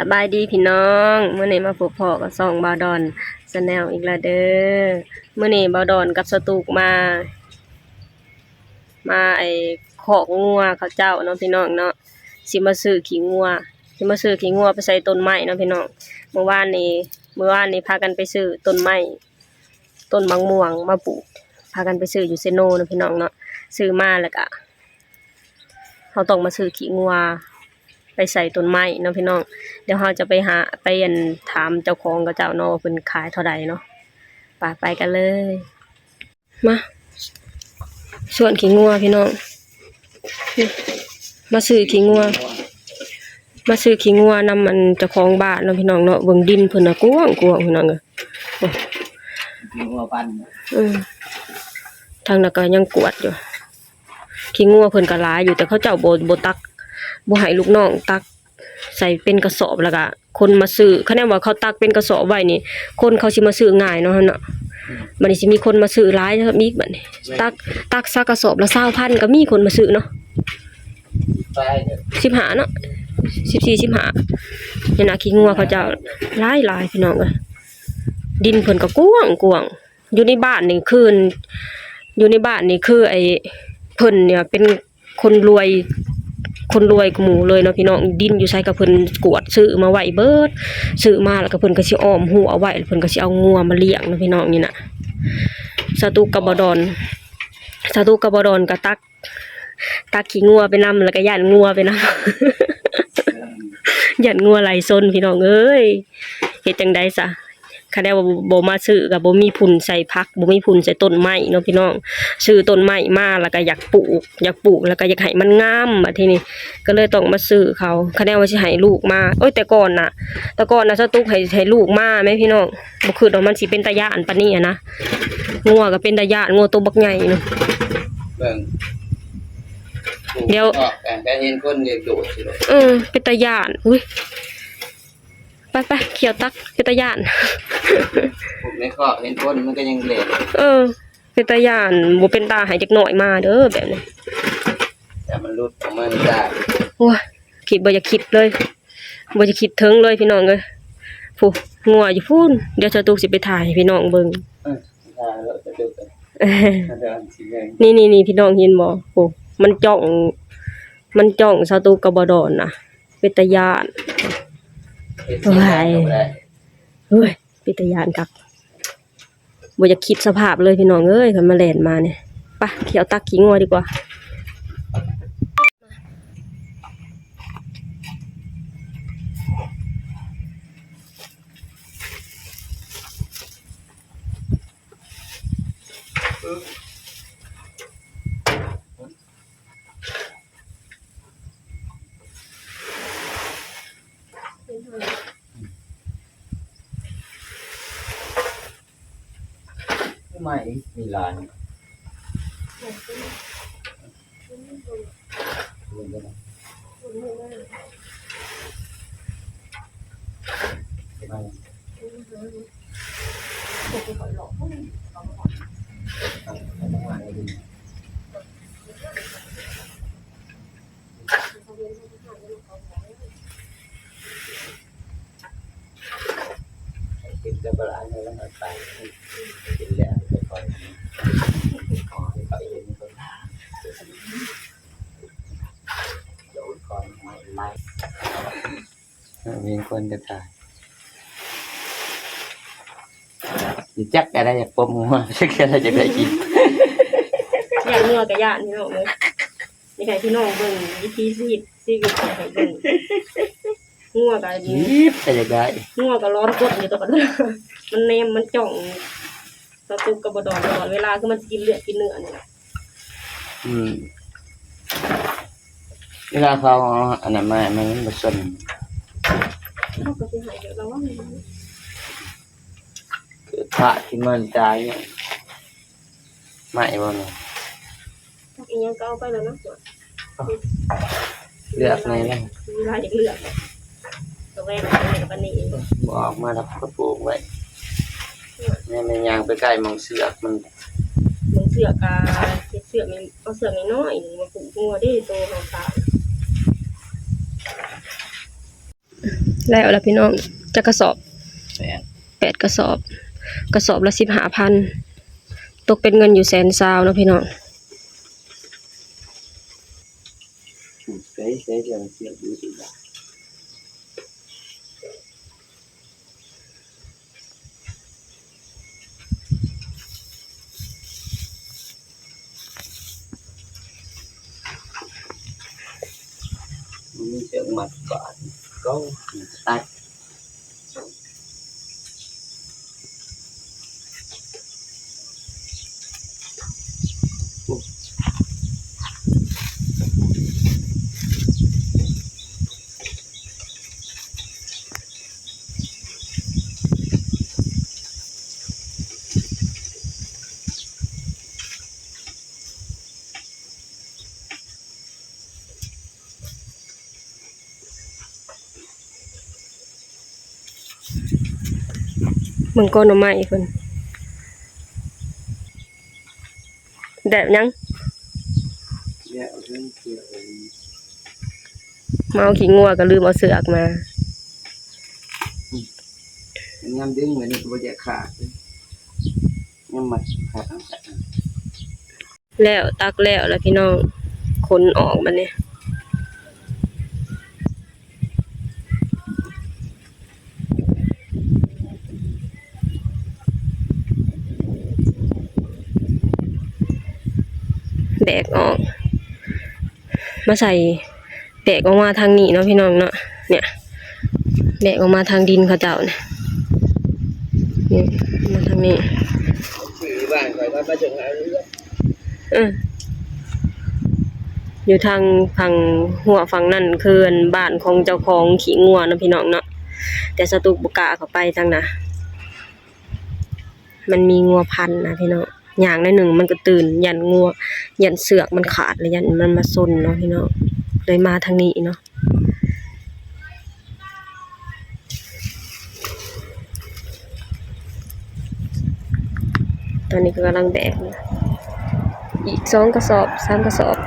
สบายดีพี่น้องเมื่อนี้มาพบพ่อกับซองบาวดอนชาแนลอีกแล้วเด้อเมื่อนี้บาวดอนกับสตูกมาไอ้ขอกงัวเขาเจ้าเนาะพี่น้องเนาะสิมาซื้อขี้งัวไปใส่ต้นไม้เนาะพี่น้องเมื่อวานนี้พากันไปซื้อต้นไม้ต้นมะม่วงมาปลูกพากันไปซื้ออยู่เซโนเนาะพี่น้องเนาะซื้อมาแล้วก็เขาต้องมาซื้อขี้งัวไปใส่ต้นไม้เนาะพี่น้องเดี๋ยวเราจะไปถามเจ้าของกับเจ้าเนาะว่าเพิ่นขายเท่าใดเนาะไปกันเลยมาส่วนขี้งัวพี่น้องมาซื้อขี้งัวนำมันเจ้าของบ้านเนาะพี่น้องเนาะเบิ่งดินเพิ่นน่ะกว้างพี่น้องเอ้ยขี้งัวปันทางนั้นก็ยังกวดอยู่ขี้งัวเพิ่นก็หลายอยู่แต่เขาเจ้าบ่ตักบ่ให้ลูกน้องตักใส่เป็นกระสอบแล้วก็คนมาซื้อคะแนนว่าเขาตักเป็นกระสอบไว้นี่คนเขาสิมาซื้อง่ายเนาะเนาะบัดนี้สิมีคนมาซื้อหลายครับอีกบัดนี้ตักซักกระสอบละ20,000ก็มีคนมาซื้อเนาะ15เนาะ14 15นี่นะขี้งัวเขาเจ้าหลายพี่น้องเอ้ยดินเพิ่นก็กว้างอยู่ในบ้านนี่คือไอ้เพิ่นเนี่ยเป็นคนรวยกหมู่เลยเนาะพี่น้องดินอยู่ไสก็เพิ่นกวดซื้อมาไว้เบิดซื้อมาแล้วก็เพิ่นก็สิอ้อมหัวเอาไว้เพิ่นก็สิเอางัวมาเลี้ยงเนาะพี่น้องนี่น่ะสตูกับบดอนก็ตักขี้งัวไปนำแล้วก็ย่านงัวไปนำ ย่านงัวไหลซนพี่น้องเอ้ยเฮ็ดจังได๋ซะคะแนนว่าบ่มาซื้อก็บ่มีพุ่นใส่ผักบ่มีพุ่นใส่ต้นไม้เนาะพี่น้องซื้อต้นไม้มาแล้วก็อยากปลูกแล้วก็อยากให้มันงามบัดทีนี้ก็เลยต้องมาซื้อเขาคะแนนว่าสิให้ลูกมาโอ้ยแต่ก่อนน่ะสตุ๊กให้ลูกมาแม่พี่น้องบ่คือว่ามันสิเป็นตาย้านปานนี้อะนะงัวก็เป็นตาย้านงัวตัวบักใหญ่เนาะเบิ่งเดี๋ยวแต่เห็นคนเรียกโดดสิเป็นตาย้านอุ้ยไปเขียวตักเป็นตาย่านผมในครอบเห็นคนมันก็ยังเละเป็นตาย่านบ่เป็นตาหายจักหน่อยมาเด้อแบบนี้แต่มันรุดของมันได้โอ้ยคิดบ่อยากคิดเลยบ่อยากคิดถึงเลยพี่น้องเอ้ยผู้งัวอยู่พูนเดี๋ยวจะตูสิไปถ่ายให้พี่น้องเบิ่งนี่พี่น้องเห็นบ่โอ้มันจ้องสตูกับบดอนน่ะเป็นตาย่านเฮ้ยปิตยานกับบ่อยากคิดสภาพเลยพี่น้องเอ้ยคันมาแล่นมาเนี่ยไปเขียวตักขี้งัวดีกว่าไม่มีลานกินจะบลานแล้วมันตายกินแล้วจะคอยขอให้ไปเห็นคนโดนคอยไม่ไล่มีคนจะตายจักอะไรจะปมงัวจักอะไรจะได้กินอย่างงัวกับย่านพี่น้องเลยนี่ใครพี่น้องเบิ่งวิธีชีวิตให้เบิ่งงัวกับแต่จะได้งัวกับร้อนกดอยู่ตลอดมันเนมมันจ่องสตูกับบดอนตลอดเวลาคือมันกินเลือดกินเนื้อนี่เวลาเขาอันนั้นมันผสมเขาก็สิหายเดี๋ยวเราว่าคือพระที่มันตายเนี่ยไม่บ่เนาะอีหยังก็เอาไปแล้วเนาะเลือกไงล่ะเวลาจะเลือกตัวแม่กับอันนี้บอกมาแล้วก็ปลูกไว้แม่ยางไปใกล้มองเสือกมันเสือกเสือกมันเอาเสือกน้อยๆมาปลูกงัวได้โตหอมตา แล้วพี่น้องจะกระสอบ แปด 8กระสอบ กระสอบละ15,000ตกเป็นเงินอยู่120,000เนาะพี่น้อง ใช้เสียงดูดีละมีเสียงหมัดก่อนก็ตัดมึงก้นออกมาอีกเพิ่นแดดยัง เนี่ยเรื่องเกี่ยว มาเอาขี้งัวก็ลืมเอาเสือกมา งามดึงเหมือนตัวจะขาดงามมัดขาด แล้วตักแล้วพี่น้องขนออกมาเนี่ยแบกออก มาใส่แบกออกมาทางนี้เนาะพี่น้องเนาะเนี่ยแบกออกมาทางดินเขาเจ้าเนี่ยนี่มาทางนี้ คือบ้านคอยมาถึงแล้ว อยู่ทางฝั่งหัวฝั่งนั่นคือบ้านของเจ้าของขี้งัวนะพี่น้องเนาะแต่สตุกบุกะเข้าไปทางน่ะมันมีงัวพันธุ์นะพี่น้องอย่างในหนึ่งมันก็ตื่นยันงัวยันเสือกมันขาดเลยยันมันมาซนเนาะพี่น้องเลยมาทางนี้เนาะตอนนี้ก็กำลังแบกนะอีก2กระสอบ3กระสอบ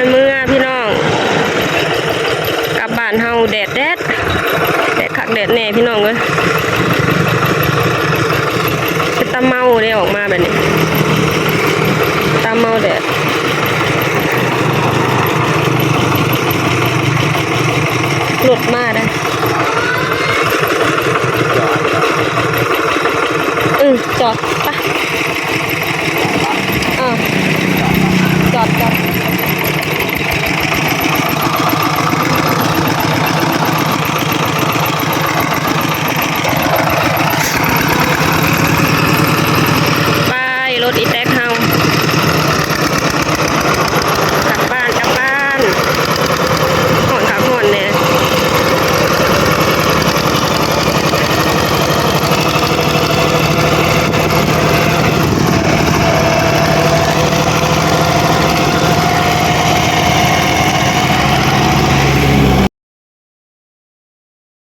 เมื่อพี่น้องกลับบ้านเฮาแดดคักแดดแน่พี่น้องเอ้ยเป็นตาเมาได้ออกมาแบบนี้ตาเมาแดดรถมา